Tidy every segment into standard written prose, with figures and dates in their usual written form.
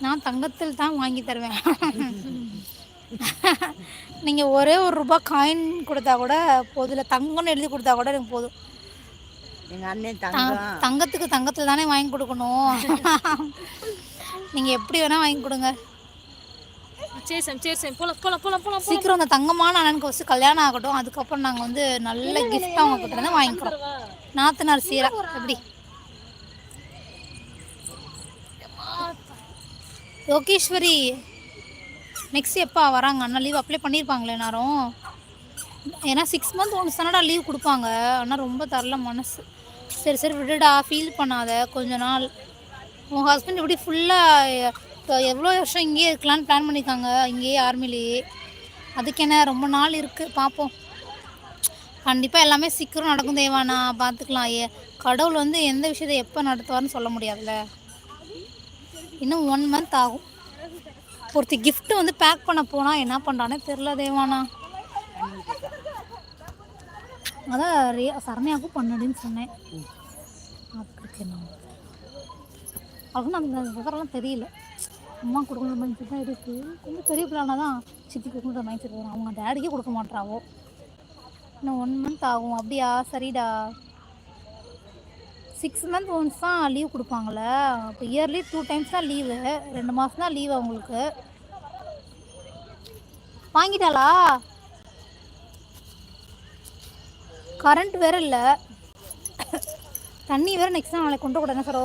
நான் தங்கத்தில் தான் வாங்கி தருவேன். நீங்கள் ஒரே ₹1 காயின் கொடுத்தா கூட போதும், இல்லை தங்கம்னு எழுதி கொடுத்தா கூட எனக்கு போதும். எங்கள் அண்ணன் தங்கம். தங்கத்துக்கு தங்கத்தில் தானே வாங்கி கொடுக்கணும். நீங்கள் எப்படி வேணால் வாங்கி கொடுங்க. சரி சாமி, சரி சாமி, போலாம் போலாம் போலாம் போலாம். சீக்கிரம் அந்த தங்கமான அண்ணனுக்கு ஃபஸ்ட்டு கல்யாணம் ஆகட்டும், அதுக்கப்புறம் நாங்கள் வந்து நல்ல கிஃப்ட் அவங்க கிட்ட இருந்து வாங்கிக்கிறோம். நாத்தனார் சீரா எப்படி யோகேஸ்வரி நெக்ஸ்ட் எப்போ வராங்க? அண்ணா லீவ் அப்ளை பண்ணியிருப்பாங்களே எல்லாரும். ஏன்னா 6 மந்த் ஒன்று தானடா லீவ் கொடுப்பாங்க. ஆனால் ரொம்ப தரல மனசு. சரி சரி விடுடா, ஃபீல் பண்ணாத கொஞ்ச நாள். உன் ஹஸ்பண்ட் இப்படி ஃபுல்லாக எவ்வளோ வருஷம் இங்கேயே இருக்கலான்னு பிளான் பண்ணியிருக்காங்க, இங்கேயே ஆர்மிலேயே. அதுக்கு என்ன ரொம்ப நாள் இருக்குது, பார்ப்போம். கண்டிப்பாக எல்லாமே சீக்கிரம் நடக்கும் தேவானா, பார்த்துக்கலாம். கடவுள் வந்து எந்த விஷயத்தை எப்போ நடத்துவார்னு சொல்ல முடியாதுல்ல. இன்னும் 1 மந்த் ஆகும். ஒருத்தி கிஃப்ட் வந்து பேக் பண்ண போனால் என்ன பண்ணுறானே தெரில தேவானா. அதான் சரண்யாவுக்கும் பண்ணடின்னு சொன்னேன். அவனும் அந்த விவரம்லாம் தெரியல. அம்மா கொடுக்கணுன்ற மைண்ட் செட் தான் இருக்குது. கொஞ்சம் பெரிய பிள்ளைனா தான் சித்தி கொடுக்கணுன்ற மைண்ட் செட் வரும். அவங்க டேடிக்கே கொடுக்க மாட்டாவோ. இன்னும் 1 மந்த் ஆகும். அப்படியா, சரிடா. 6 மந்த் ஒன்ஸ் தான் லீவ் கொடுப்பாங்களே. அப்போ இயர்லி 2 டைம்ஸ் தான் லீவு. 2 மாதம் தான் லீவு அவங்களுக்கு. வாங்கிட்டாளா? கரண்ட் வேற இல்லை, தண்ணி வேறு நெக்ஸ்ட் நாளைக்கு கொண்டு கூட என்ன சாரோ.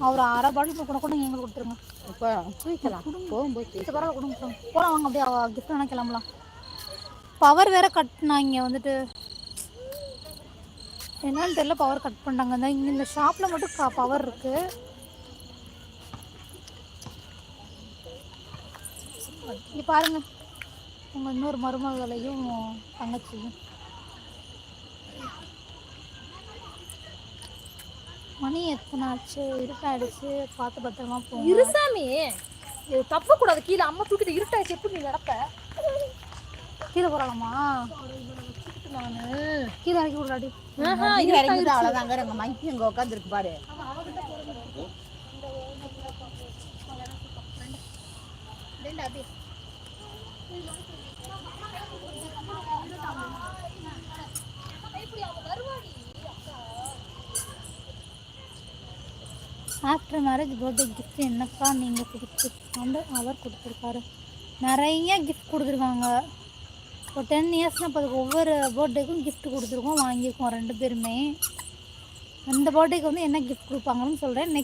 அவர் 1/2 பாட்டில் கூட கூட எங்களுக்கு கொடுத்துருங்க. போகும்போது பரவாயில்ல கொடுங்க. போகலாம் வாங்க, அப்படியே கிஃப்ட் வேணால் கிளம்பலாம். பவர் வேற கட்னா இங்கே வந்துட்டு என்னன்னு தெரியல, பவர் கட் பண்ணிட்டாங்க. இங்கே இந்த ஷாப்பில் மட்டும் பவர் இருக்குது. இங்கே பாருங்க, உங்கள் இன்னொரு மருமகளையும் தங்கச்சியும். மணி எத்தனை ஆச்சு? இருட்டாயிடுச்சு, பார்த்து பத்திரமா போகும். இருசாமி தப்ப கூடாது, கீழே அம்மா தூக்கிட்டு இருட்டாயிடுச்சு. எப்படி நீ நடப்ப? கீழே போகலாமா? நான் கீழே இறக்கி விடாடி. அவ்வளோதாங்க, எங்கள் மைக்கு அங்கே உட்காந்துருக்கு பாரு. ஆஃப்டர் மேரேஜ் பர்த்டே கிஃப்ட் என்னக்கா நீங்கள் கொடுத்து அவர் கொடுத்துருக்காரு. நிறைய கிஃப்ட் கொடுத்துருக்காங்க. ஒரு 10 இயர்ஸ்னால் இப்போ அதுக்கு ஒவ்வொரு பர்த்டேக்கும் கிஃப்ட் கொடுத்துருக்கோம், வாங்கியிருக்கோம் 2 பேருமே. அந்த பர்த்டேக்கு வந்து என்ன கிஃப்ட் கொடுப்பாங்கன்னு சொல்கிறேன்.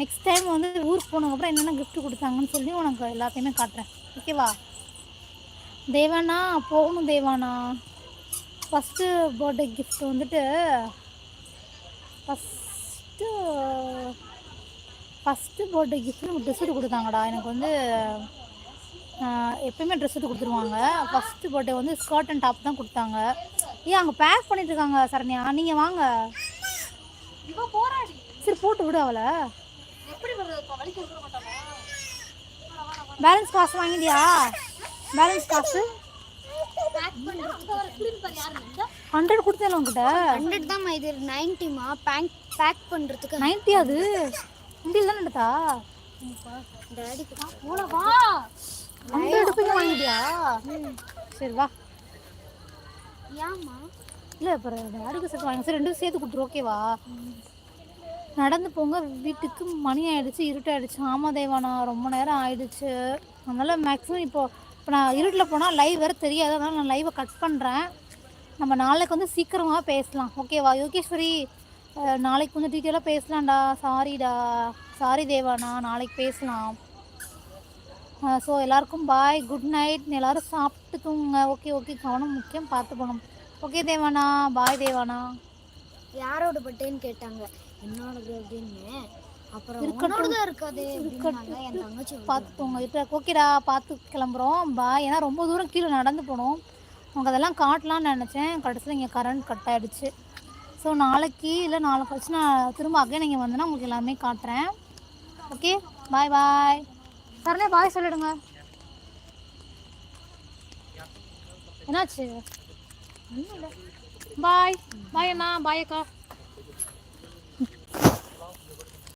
நெக்ஸ்ட் டைம் வந்து ஊருக்கு போனதுக்கப்புறம் என்னென்ன கிஃப்ட் கொடுத்தாங்கன்னு சொல்லி உனக்கு எல்லாத்தையுமே காட்டுறேன், ஓகேவா? தேவானா போகணும். தேவானா ஃபஸ்ட்டு பர்த்டே கிஃப்ட் வந்துட்டு ஃபஸ்ட்டு பர்த்டே கிஃப்ட்டு நமக்கு ட்ரெஸ் எடுத்து கொடுத்தாங்கடா. எனக்கு வந்து எப்போயுமே ட்ரெஸ் எடுத்து கொடுத்துருவாங்க. ஃபஸ்ட்டு பர்த்டே வந்து ஸ்கர்ட் அண்ட் டாப் தான் கொடுத்தாங்க. ஏன் அங்கே பேக் பண்ணிட்டுருக்காங்க சரண்யா, நீங்கள் வாங்க. சரி போட்டு விடு அவளை. பேலன்ஸ் காசு வாங்கிட்டியா? பேலன்ஸ் காசு 100 கொடுத்தேன் உங்ககிட்ட. 100 தான் இது 90மா பேக் பண்ணுறதுக்கு. 90 அது இண்டியில் தான் நடத்தா டாடிக்கு போலவா 100 வாங்கிட்டியா? சரி வா. ஏம்மா? இல்லை அப்புறம் டாடிக்கு சேர்த்து வாங்க. சரி 2 சேர்த்து கொடுத்துரு, ஓகேவா? நடந்து போங்க, வீட்டுக்கு மணி ஆகிடுச்சு, இருட்டாயிடுச்சு. ஆமாம் தேவானா, ரொம்ப நேரம் ஆயிடுச்சு. அதனால் மேக்ஸிமம் இப்போ நான் இருட்டில் போனால் லைவ் வேறு தெரியாது. அதனால் நான் லைவை கட் பண்ணுறேன். நம்ம நாளைக்கு வந்து சீக்கிரமாக பேசலாம், ஓகேவா? யோகேஸ்வரி நாளைக்கு கொஞ்சம் டீட்டெயிலாக பேசலாம்டா. சாரிடா, சாரி தேவானா, நாளைக்கு பேசலாம். ஸோ எல்லாருக்கும் பாய், குட் நைட். எல்லோரும் சாப்பிட்டு தூங்குங்க. ஓகே, கவனம் முக்கியம், பார்த்து போகணும். ஓகே தேவானா, பாய் தேவானா. யாரோட பர்த்டேன்னு கேட்டாங்க, என்னோட பர்த்டேன்னு. அப்புறம் இருக்கட்டும், இருக்காது என் தங்கச்சி பார்த்துக்கோங்க. ஓகேடா, பார்த்து கிளம்புறோம், பாய். ஏன்னா ரொம்ப தூரம் கீழே நடந்து போகணும். உங்களுக்கு அதெல்லாம் காட்டலான்னு நினச்சேன், கடைசியில் இங்கே கரண்ட் கட் ஆகிடுச்சு. ஸோ நாளைக்கு இல்லை நாளை கழிச்சு நான் திரும்ப அகைன் நீங்கள் வந்தேன்னா உங்களுக்கு எல்லாமே காட்டுறேன். ஓகே, பாய் பாய். சரணே பாய் சொல்லிடுங்க. என்னாச்சு? பாய் பாய் அண்ணா, பாய் அக்கா.